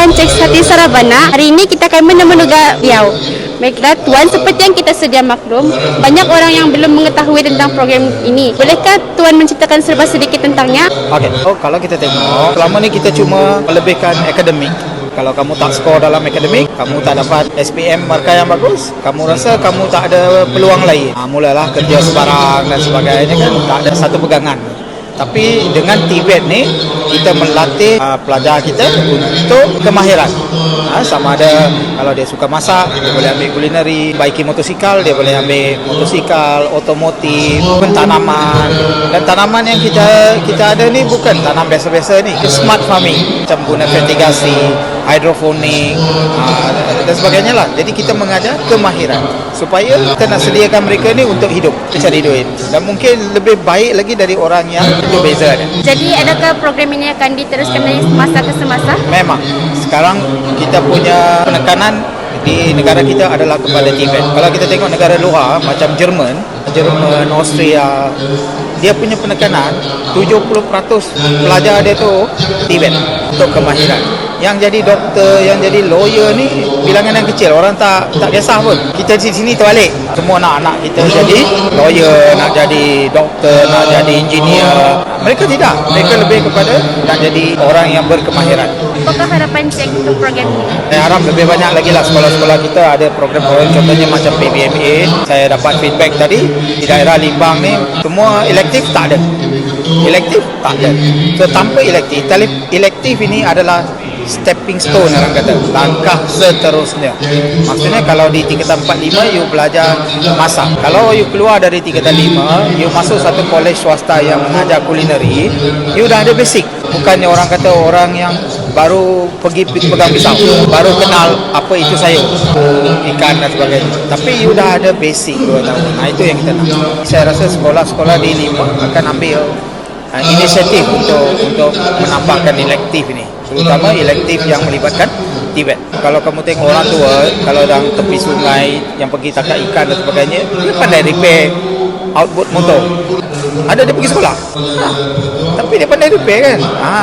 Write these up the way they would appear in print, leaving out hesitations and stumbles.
Harapan Cek Hati Sarabana. Hari ini kita akan menemukan Riau. Baiklah Tuan, seperti yang kita sedia maklum, banyak orang yang belum mengetahui tentang program ini. Bolehkah Tuan menceritakan serba sedikit tentangnya? Okey. Kalau kita tengok, selama ni kita cuma melebihkan akademik. Kalau kamu tak skor dalam akademik, kamu tak dapat SPM markah yang bagus, kamu rasa kamu tak ada peluang lain. Mulalah kerja sebarang dan sebagainya kan, tak ada satu pegangan. Tapi dengan TVET ni, kita melatih pelajar kita untuk kemahiran. Sama ada kalau dia suka masak, dia boleh ambil kulineri, baiki motosikal, dia boleh ambil motosikal, otomotif, tanaman. Dan tanaman yang kita ada ni bukan tanam biasa-biasa ni, smart farming, macam guna fertigasi, hidroponik dan sebagainya lah. Jadi kita mengajar kemahiran supaya kita nak sediakan mereka ni untuk hidup, cari duit, dan mungkin lebih baik lagi dari orang yang itu beza dia. Jadi adakah program ini akan diteruskan dari masa ke semasa? Memang sekarang kita punya penekanan di negara kita adalah kepada TVET. Kalau kita tengok negara luar macam Jerman, Austria, dia punya penekanan 70% pelajar dia tu TVET untuk kemahiran. Yang jadi doktor, yang jadi lawyer ni bilangan yang kecil, orang tak kisah pun. Kita di sini terbalik, semua anak-anak kita jadi lawyer, nak jadi doktor, nak jadi engineer. Mereka tidak, mereka lebih kepada nak jadi orang yang berkemahiran. Apakah harapan Cek untuk program ini? Saya harap lebih banyak lagi lah sekolah-sekolah kita ada program-program, contohnya macam PBMA. Saya dapat feedback tadi di daerah Limbang ni semua elektif tak ada. Elektif tak ada. So tanpa elektif ini adalah stepping stone, orang kata langkah seterusnya. Maksudnya kalau di tingkatan 4-5 you belajar masak, kalau you keluar dari tingkatan 5 you masuk satu kolej swasta yang mengajar kulineri, you dah ada basic. Bukannya orang kata orang yang baru pergi pegang pisau, baru kenal apa itu sayur, ikan dan sebagainya, tapi you dah ada basic 2 tahun. Itu yang kita nak. Saya rasa sekolah-sekolah di Limbang akan ambil inisiatif untuk menambahkan elektif ini, terutama elektif yang melibatkan TVET. Kalau kamu tengok orang tua, kalau dalam tepi sungai yang pergi tangkap ikan dan sebagainya, dia pandai repair outboard motor. Ada dia pergi sekolah, tapi dia pandai repair kan.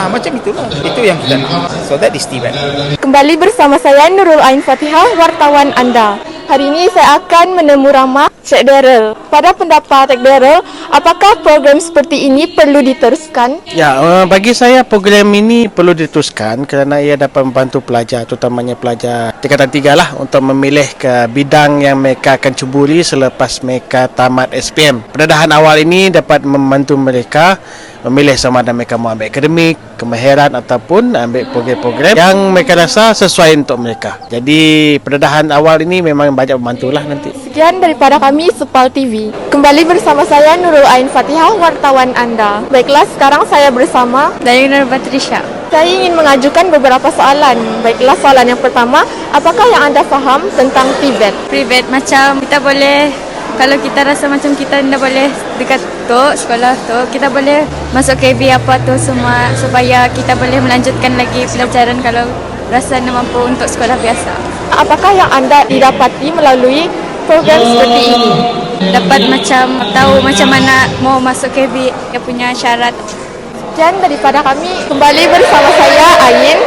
Macam itulah. Itu yang kita nak. So that is TVET. Kembali bersama saya Nurul Ain Fatihah, wartawan anda. Hari ini saya akan menemu ramah Cik Daryl. Pada pendapat Cik Daryl, apakah program seperti ini perlu diteruskan? Ya, bagi saya program ini perlu diteruskan kerana ia dapat membantu pelajar, terutamanya pelajar tingkatan 3 lah, untuk memilih ke bidang yang mereka akan cuburi selepas mereka tamat SPM. Pendedahan awal ini dapat membantu mereka memilih sama ada mereka mau ambil akademik, kemahiran ataupun ambil program-program yang mereka rasa sesuai untuk mereka. Jadi pendedahan awal ini memang banyak membantulah nanti. Sekian daripada kami Sepal TV. Kembali bersama saya Nurul Ain Fatihah, wartawan anda. Baiklah, sekarang saya bersama Dayana Batrisha. Saya ingin mengajukan beberapa soalan. Baiklah, soalan yang pertama, apakah yang anda faham tentang TVET? TVET macam kita boleh, kalau kita rasa macam kita tidak boleh dekat tu sekolah tu, kita boleh masuk KB apa tu semua supaya kita boleh melanjutkan lagi pelajaran kalau rasa tidak mampu untuk sekolah biasa. Apakah yang anda didapati melalui program seperti ini? Dapat macam tahu macam mana mau masuk KB, dia punya syarat. Dan daripada kami, kembali bersama saya Ain.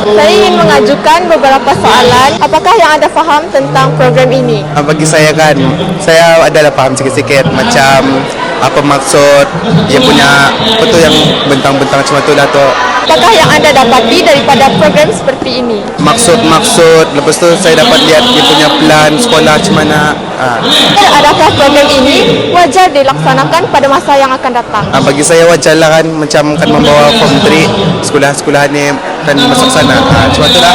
Saya ingin mengajukan beberapa soalan. Apakah yang anda faham tentang program ini? Bagi saya kan, saya adalah faham sikit-sikit macam apa maksud dia punya, apa tu yang bentang-bentang macam tu lah tu. Apakah yang anda dapati daripada program seperti ini? Maksud, lepas tu saya dapat lihat dia punya plan sekolah macam mana. Adakah program ini wajar dilaksanakan pada masa yang akan datang? Bagi saya wajar lah kan, macam kan membawa form 3 sekolah-sekolah ni dan masuk sana. Cuma tu lah.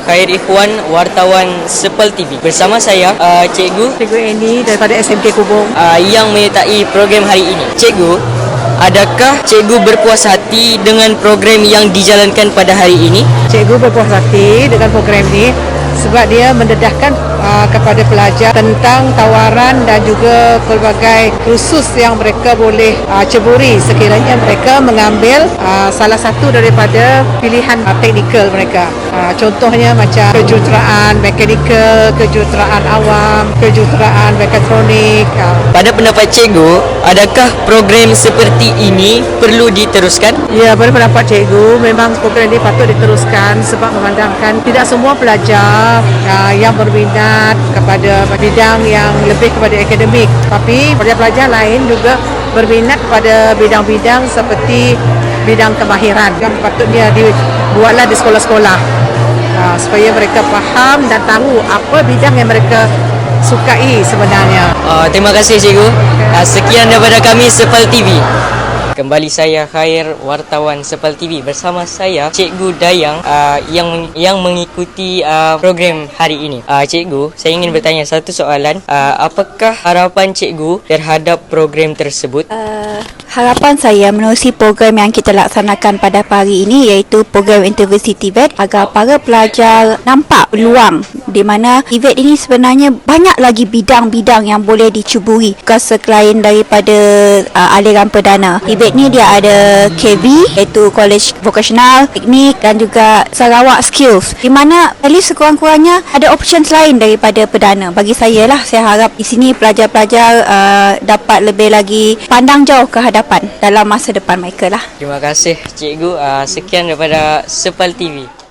Khair Ikhwan, wartawan Sepal TV. Bersama saya Cikgu Eni daripada SMK Kubung yang menyertai program hari ini. Cikgu, adakah cikgu berpuas hati dengan program yang dijalankan pada hari ini? Cikgu berpuas hati dengan program ini sebab dia mendedahkan kepada pelajar tentang tawaran dan juga pelbagai kursus yang mereka boleh ceburi sekiranya mereka mengambil salah satu daripada pilihan teknikal mereka. Contohnya macam kejuruteraan mekanikal, kejuruteraan awam, kejuruteraan mekatronik. Pada pendapat cikgu, adakah program seperti ini perlu diteruskan? Ya, pada pendapat cikgu, memang program ini patut diteruskan sebab memandangkan tidak semua pelajar yang berminat kepada bidang yang lebih kepada akademik. Tapi pelajar-pelajar lain juga berminat pada bidang-bidang seperti bidang kemahiran yang patutnya dibuatlah di sekolah-sekolah supaya mereka faham dan tahu apa bidang yang mereka sukai sebenarnya. Terima kasih cikgu. Sekian daripada kami Sepal TV. Kembali saya Khair, wartawan Sepal TV, bersama saya Cikgu Dayang yang mengikuti program hari ini. Cikgu, saya ingin bertanya satu soalan. Apakah harapan cikgu terhadap program tersebut? Harapan saya menerusi program yang kita laksanakan pada pagi ini, iaitu program Interview TVET, agar para pelajar nampak peluang di mana TVET ini sebenarnya banyak lagi bidang-bidang yang boleh dicuburi bukan selain daripada aliran perdana. TVET ni dia ada KB, iaitu College Vocational, Teknik dan juga Sarawak Skills, di mana at least sekurang-kurangnya ada options lain daripada perdana. Bagi saya lah, saya harap di sini pelajar-pelajar dapat lebih lagi pandang jauh ke hadapan dalam masa depan mereka lah. Terima kasih cikgu. Sekian daripada Sepal TV.